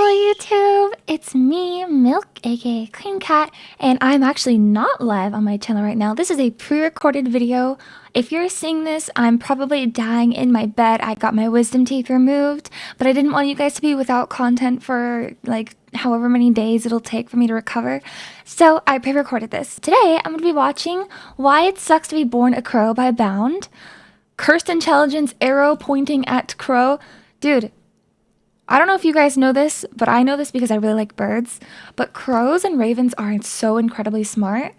Hello YouTube, it's me, Milk, aka Cweamcat, and I'm actually not live on my channel right now. This is a pre-recorded video. If you're seeing this, I'm probably dying in my bed. I got my wisdom teeth removed, but I didn't want you guys to be without content for like however many days it'll take for me to recover. So I pre-recorded this. Today, I'm going to be watching Why It Sucks to Be Born a Crow by Bound. Cursed Intelligence Arrow Pointing at Crow. Dude, I don't know if you guys know this, but I know this because I really like birds. But crows and ravens are so incredibly smart.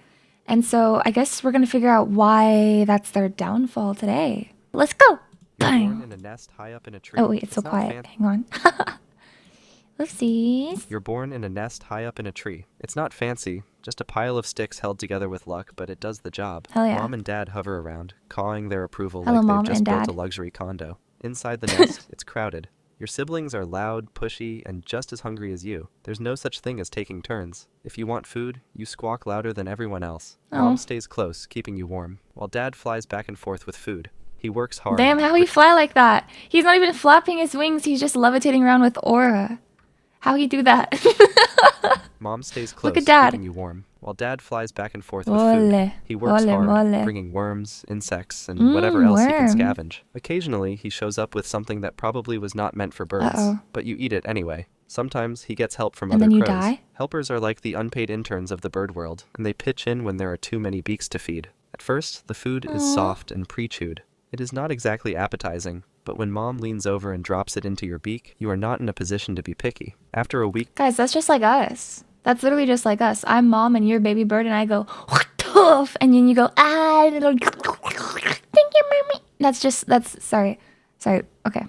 And so I guess we're going to figure out why that's their downfall today. Let's go. Born in a nest high up in a tree. Oh, wait, it's so quiet. Hang on. Let's see. You're born in a nest high up in a tree. It's not fancy, just a pile of sticks held together with luck, but it does the job. Hell yeah. Mom and Dad hover around, cawing their approval Hello, like Mom they've just and built Dad. a luxury condo. Inside the nest, it's crowded. Your siblings are loud, pushy, and just as hungry as you. There's no such thing as taking turns. If you want food, you squawk louder than everyone else. Mom stays close, keeping you warm, while Dad flies back and forth with food. He works hard. Damn, how he fly like that? He's not even flapping his wings. He's just levitating around with aura. How he do that? Mom stays close, Look at Dad. keeping you warm, while Dad flies back and forth with food. He works hard, bringing worms, insects, and whatever else he can scavenge. Occasionally, he shows up with something that probably was not meant for birds, but you eat it anyway. Sometimes he gets help from other crows. Die? Helpers are like the unpaid interns of the bird world, and they pitch in when there are too many beaks to feed. At first, the food is soft and pre-chewed. It is not exactly appetizing, but when Mom leans over and drops it into your beak, you are not in a position to be picky. After a week... Guys, that's just like us. That's literally just like us. I'm Mom and you're baby bird and I go, tough, and then you go, thank you, Mommy. Sorry, okay.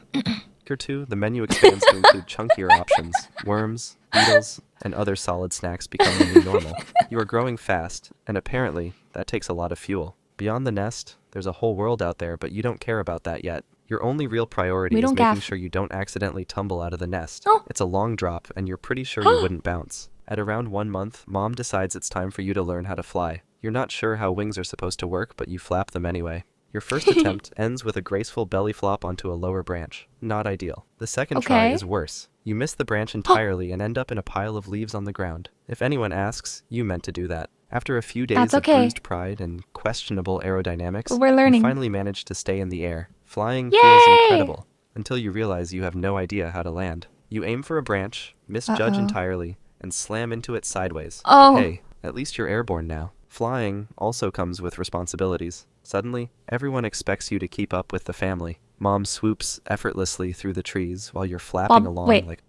Or two, the menu expands to include chunkier options. Worms, beetles, and other solid snacks become the new normal. You are growing fast, and apparently, that takes a lot of fuel. Beyond the nest, there's a whole world out there, but you don't care about that yet. Your only real priority is making sure you don't accidentally tumble out of the nest. It's a long drop, and you're pretty sure you wouldn't bounce. At around 1 month, Mom decides it's time for you to learn how to fly. You're not sure how wings are supposed to work, but you flap them anyway. Your first attempt ends with a graceful belly flop onto a lower branch. Not ideal. The second try is worse. You miss the branch entirely and end up in a pile of leaves on the ground. If anyone asks, you meant to do that. After a few days of bruised pride and questionable aerodynamics, you finally manage to stay in the air. Flying feels incredible, until you realize you have no idea how to land. You aim for a branch, misjudge entirely, and slam into it sideways. Hey, at least you're airborne now. Flying also comes with responsibilities. Suddenly, everyone expects you to keep up with the family. Mom swoops effortlessly through the trees while you're flapping along like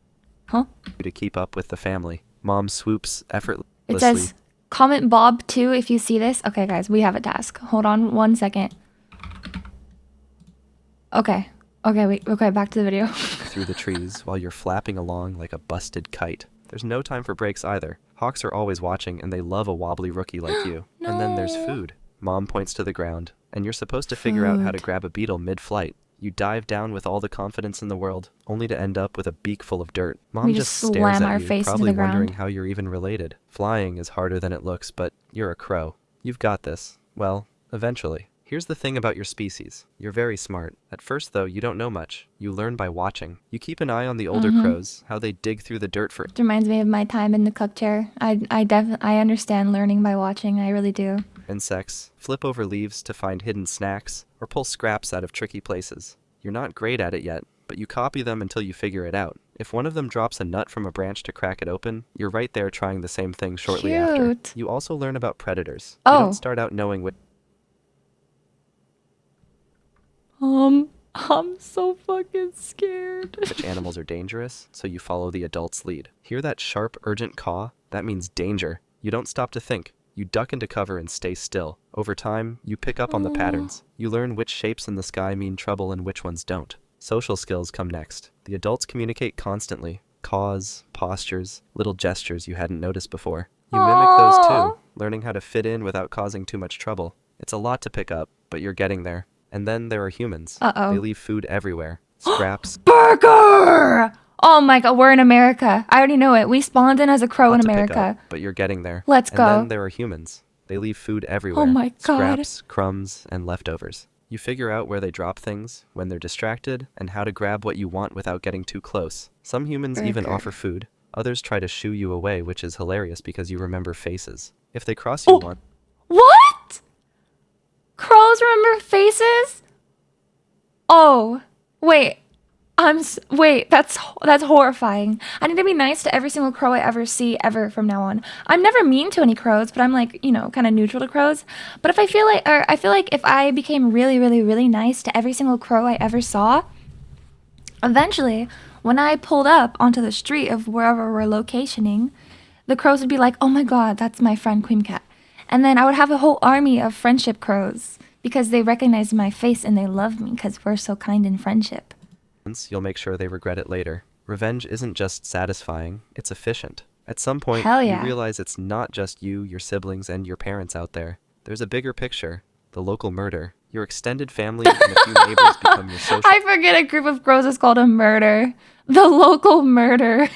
to keep up with the family. Mom swoops effortlessly. It says, comment Bob too if you see this. Okay, guys, we have a task. Hold on 1 second. Okay, back to the video. Through the trees while you're flapping along like a busted kite. There's no time for breaks either. Hawks are always watching and they love a wobbly rookie like you. And then there's food. Mom points to the ground, and you're supposed to figure out how to grab a beetle mid-flight. You dive down with all the confidence in the world, only to end up with a beak full of dirt. Mom just stares at you, probably wondering how you're even related. Flying is harder than it looks, but you're a crow. You've got this. Well, eventually. Here's the thing about your species. You're very smart. At first, though, you don't know much. You learn by watching. You keep an eye on the older crows, how they dig through the dirt for... It reminds me of my time in the cook chair. I understand learning by watching. I really do. Insects, flip over leaves to find hidden snacks, or pull scraps out of tricky places. You're not great at it yet, but you copy them until you figure it out. If one of them drops a nut from a branch to crack it open, you're right there trying the same thing shortly after. You also learn about predators. You don't start out knowing which... I'm so fucking scared. Which animals are dangerous, so you follow the adult's lead. Hear that sharp, urgent caw? That means danger. You don't stop to think. You duck into cover and stay still. Over time, you pick up on the patterns. You learn which shapes in the sky mean trouble and which ones don't. Social skills come next. The adults communicate constantly. Caws, postures, little gestures you hadn't noticed before. You mimic those too, learning how to fit in without causing too much trouble. It's a lot to pick up, but you're getting there. And then there are humans. They leave food everywhere. Scraps. Burger! Oh my god, we're in America. I already know it. We spawned in as a crow in America. But you're getting there. Let's go. And then there are humans. They leave food everywhere. Oh my god. Scraps, crumbs, and leftovers. You figure out where they drop things, when they're distracted, and how to grab what you want without getting too close. Some humans even Burger. offer food. Others try to shoo you away, which is hilarious because you remember faces. If they cross you Oh, once, what? Crows remember faces? Oh, wait. Wait, that's horrifying. I need to be nice to every single crow I ever see ever from now on. I'm never mean to any crows, but I'm like, you know, kind of neutral to crows. But if I feel like if I became really, really, really nice to every single crow I ever saw, eventually, when I pulled up onto the street of wherever we're locationing, the crows would be like, "Oh my God, that's my friend Cweamcat," and then I would have a whole army of friendship crows because they recognize my face and they love me because we're so kind in friendship. you'll make sure they regret it later. Revenge isn't just satisfying, it's efficient. At some point, Hell you yeah. realize it's not just you, your siblings, and your parents out there. There's a bigger picture. The local murder. Your extended family and a few neighbors become your social I forget a group of crows is called a murder. The local murder.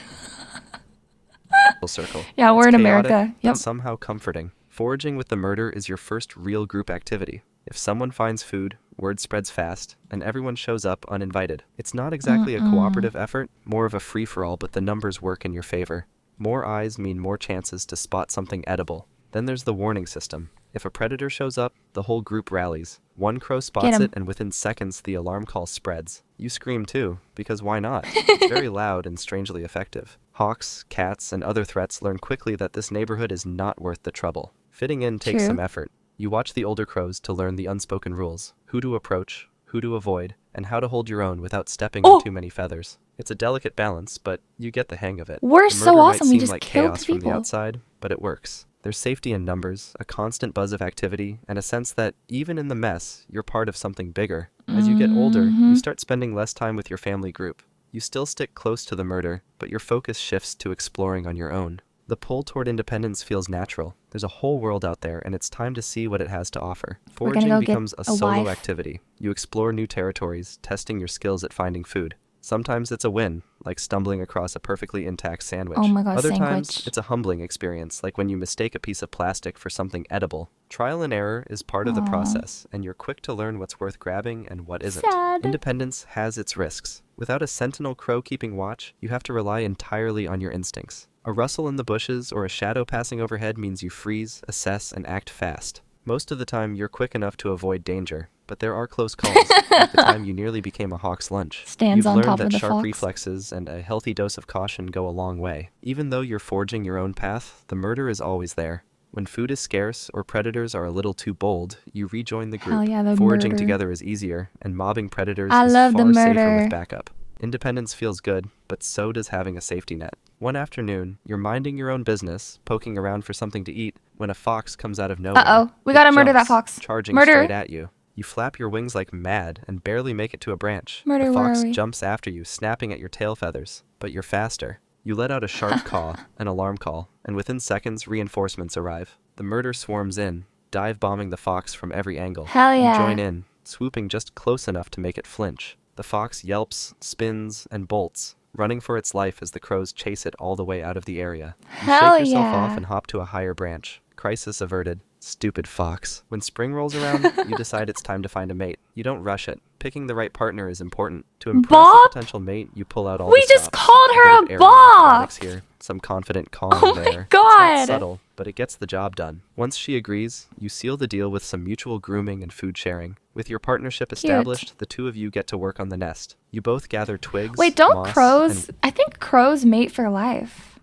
circle. Yeah, we're It's in chaotic, America. but Yep. somehow comforting. Foraging with the murder is your first real group activity. If someone finds food, word spreads fast, and everyone shows up uninvited. It's not exactly a cooperative effort, more of a free-for-all, but the numbers work in your favor. More eyes mean more chances to spot something edible. Then there's the warning system. If a predator shows up, the whole group rallies. One crow Get spots 'em. it, and within seconds the alarm call spreads. You scream too, because why not? It's very loud and strangely effective. Hawks, cats, and other threats learn quickly that this neighborhood is not worth the trouble. Fitting in takes True. some effort. You watch the older crows to learn the unspoken rules, who to approach, who to avoid, and how to hold your own without stepping on Oh, too many feathers. It's a delicate balance, but you get the hang of it. we're The so murder might awesome. We seem just like killed chaos from the people. outside, but it works. There's safety in numbers, a constant buzz of activity, and a sense that, even in the mess, you're part of something bigger. As you get older, you start spending less time with your family group. You still stick close to the murder, but your focus shifts to exploring on your own. The pull toward independence feels natural. There's a whole world out there, and it's time to see what it has to offer. We're gonna Foraging go get becomes a a solo wife. activity. You explore new territories, testing your skills at finding food. Sometimes it's a win, like stumbling across a perfectly intact sandwich. Oh my God, Other times, sandwich. it's a humbling experience, like when you mistake a piece of plastic for something edible. Trial and error is part of the Aw. process, and you're quick to learn what's worth grabbing and what isn't. Sad. Independence has its risks. Without a sentinel crow keeping watch, you have to rely entirely on your instincts. A rustle in the bushes or a shadow passing overhead means you freeze, assess, and act fast. Most of the time, you're quick enough to avoid danger, but there are close calls, like the time you nearly became a hawk's lunch. Stands You've on learned top that of the sharp fox. reflexes and a healthy dose of caution go a long way. Even though you're forging your own path, the murder is always there. When food is scarce or predators are a little too bold, you rejoin the group. Hell yeah, the Foraging murder. together is easier, and mobbing predators I is love the far safer murder. with backup. Independence feels good, but so does having a safety net. One afternoon, you're minding your own business, poking around for something to eat, when a fox comes out of nowhere. Uh-oh. We It gotta murder that jumps, fox. charging Murder. straight at you. You flap your wings like mad and barely make it to a branch. Murder, The where fox are we? jumps after you, snapping at your tail feathers, but you're faster. You let out a sharp caw, an alarm call, and within seconds, reinforcements arrive. The murder swarms in, dive bombing the fox from every angle. Hell yeah. You join in, swooping just close enough to make it flinch. The fox yelps, spins, and bolts, running for its life as the crows chase it all the way out of the area. You Hell shake yourself yeah. off and hop to a higher branch. Crisis averted. Stupid fox. When spring rolls around, you decide it's time to find a mate. You don't rush it. Picking the right partner is important. To impress Bop? a potential mate, you pull out all We the just stops. called her bit a of aerial bop! acrobatics here, some confident cawing Oh my there. It's God. not subtle, but it gets the job done. Once she agrees, you seal the deal with some mutual grooming and food sharing. With your partnership Cute. established, the two of you get to work on the nest. You both gather twigs, Wait, don't moss, crows? and I think crows mate for life,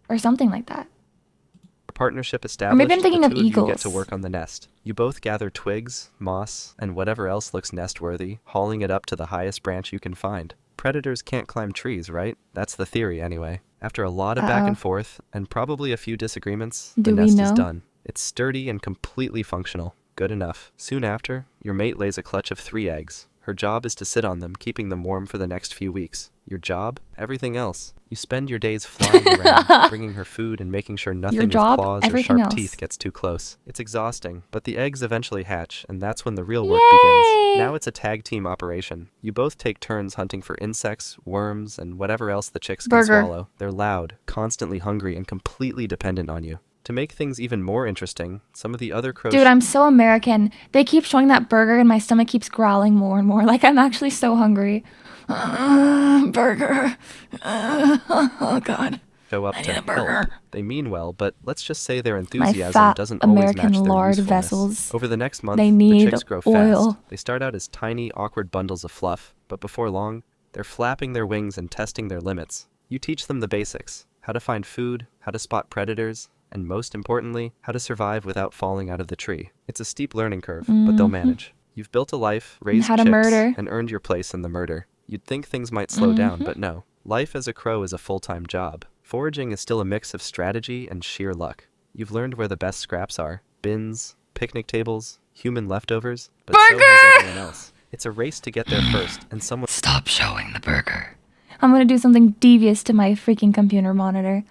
or something like that. partnership established, Or maybe I'm thinking the of two of you get eagles. to work on the nest. You both gather twigs, moss, and whatever else looks nest-worthy, hauling it up to the highest branch you can find. Predators can't climb trees, right? That's the theory, anyway. After a lot of back and forth, and probably a few disagreements, the Do we nest is know? done. It's sturdy and completely functional. Good enough. Soon after, your mate lays a clutch of 3 eggs. Her job is to sit on them, keeping them warm for the next few weeks. Your job? Everything else. You spend your days flying around, bringing her food and making sure nothing with job? claws or Everything sharp else. teeth gets too close. It's exhausting, but the eggs eventually hatch, and that's when the real work Yay! begins. Now it's a tag team operation. You both take turns hunting for insects, worms, and whatever else the chicks can Burger. swallow. They're loud, constantly hungry, and completely dependent on you. To make things even more interesting, some of the other crows... Dude, I'm so American. They keep showing that burger and my stomach keeps growling more and more. Like, I'm actually so hungry. Burger. Oh, God. show up I to need a burger. help. They mean well, but let's just say their My enthusiasm fat doesn't always American match their lard usefulness. vessels. Over the next month, They the need chicks grow oil. fast. They start out as tiny, awkward bundles of fluff, but before long, they're flapping their wings and testing their limits. You teach them the basics: how to find food, how to spot predators, and most importantly, how to survive without falling out of the tree. It's a steep learning curve, but they'll manage. You've built a life, raised how to chicks, murder. and earned your place in the murder. You'd think things might slow down, but no. Life as a crow is a full-time job. Foraging is still a mix of strategy and sheer luck. You've learned where the best scraps are: bins, picnic tables, human leftovers, but so has everyone else. It's a race to get there first, and someone... Stop showing the burger. I'm gonna do something devious to my freaking computer monitor.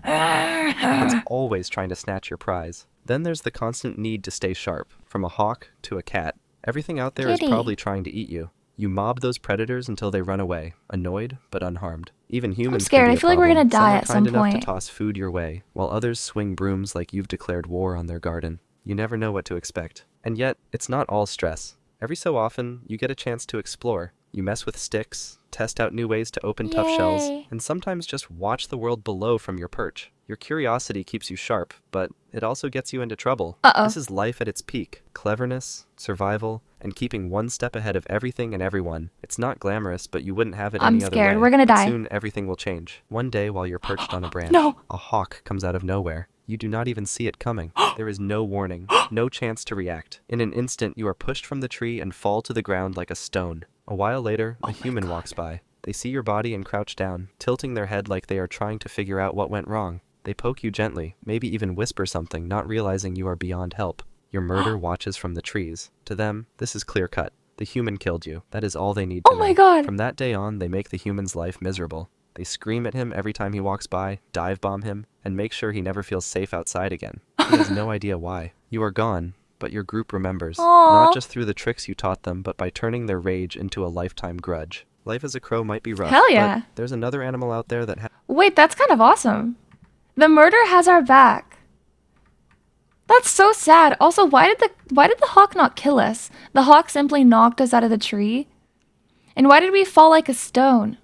It's always trying to snatch your prize. Then there's the constant need to stay sharp. From a hawk to a cat, everything out there is probably trying to eat you. You mob those predators until they run away, annoyed but unharmed. Even humans I'm scared. can be I a feel like we're problem. gonna die Some are at some kind enough point. to toss food your way, while others swing brooms like you've declared war on their garden. You never know what to expect. And yet, it's not all stress. Every so often, you get a chance to explore. You mess with sticks, test out new ways to open tough shells, Yay. and sometimes just watch the world below from your perch. Your curiosity keeps you sharp, but it also gets you into trouble. Uh-oh. This is life at its peak. Cleverness, survival, and keeping one step ahead of everything and everyone. It's not glamorous, but you wouldn't have it I'm any other way. scared. We're gonna But die. soon everything will change. One day while you're perched on a branch, No. a hawk comes out of nowhere. You do not even see it coming. There is no warning, no chance to react. In an instant, you are pushed from the tree and fall to the ground like a stone. A while later, a human walks by. They see your body and crouch down, tilting their head like they are trying to figure out what went wrong. They poke you gently, maybe even whisper something, not realizing you are beyond help. Your murder watches from the trees. To them, this is clear-cut. The human killed you. That is all they need to know. Oh my God. From that day on, they make the human's life miserable. They scream at him every time he walks by, dive bomb him, and make sure he never feels safe outside again. He has no idea why. You are gone, but your group remembers. Aw. Not just through the tricks you taught them, but by turning their rage into a lifetime grudge. Life as a crow might be rough, Hell yeah. but there's another animal out there that Wait, that's kind of awesome. The murder has our back. That's so sad. Also, why did the hawk not kill us? The hawk simply knocked us out of the tree. And why did we fall like a stone?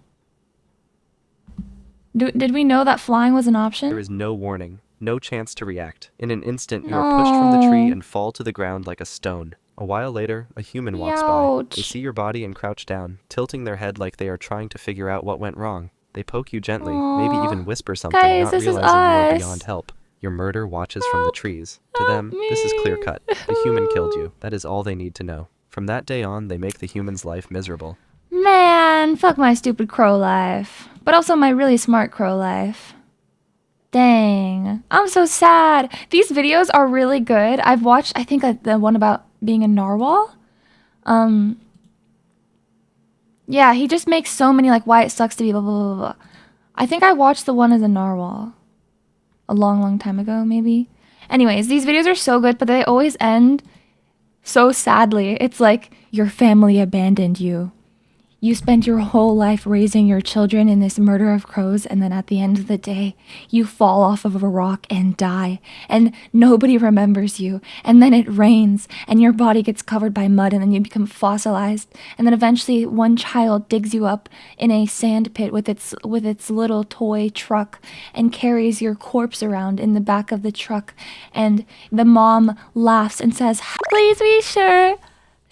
Did we know that flying was an option? there is no warning, no chance to react. In an instant, you are pushed from the tree and fall to the ground like a stone. A while later, a human walks by. They Ouch. see your body and crouch down, tilting their head like they are trying to figure out what went wrong. They poke you gently, maybe Aw. even whisper something, Guys, not this is realizing you are us. beyond help. Your murder watches from the Help. trees. To them, this is clear-cut. The human killed you. That is all they need to know. From that day on, they make the human's life miserable. Man, fuck my stupid crow life. But also my really smart crow life. Dang. I'm so sad. These videos are really good. I've watched, I think, the one about being a narwhal. Yeah, he just makes so many, like, why it sucks to be blah, blah, blah, blah. I think I watched the one as a narwhal. A long, long time ago, maybe. Anyways, these videos are so good, but they always end so sadly. It's like, your family abandoned you. You spent your whole life raising your children in this murder of crows, and then at the end of the day, you fall off of a rock and die, and nobody remembers you, and then it rains, and your body gets covered by mud, and then you become fossilized, and then eventually one child digs you up in a sand pit with its little toy truck and carries your corpse around in the back of the truck, and the mom laughs and says, "Please be sure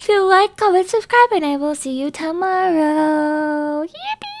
to like, comment, subscribe, and I will see you tomorrow." Yippee!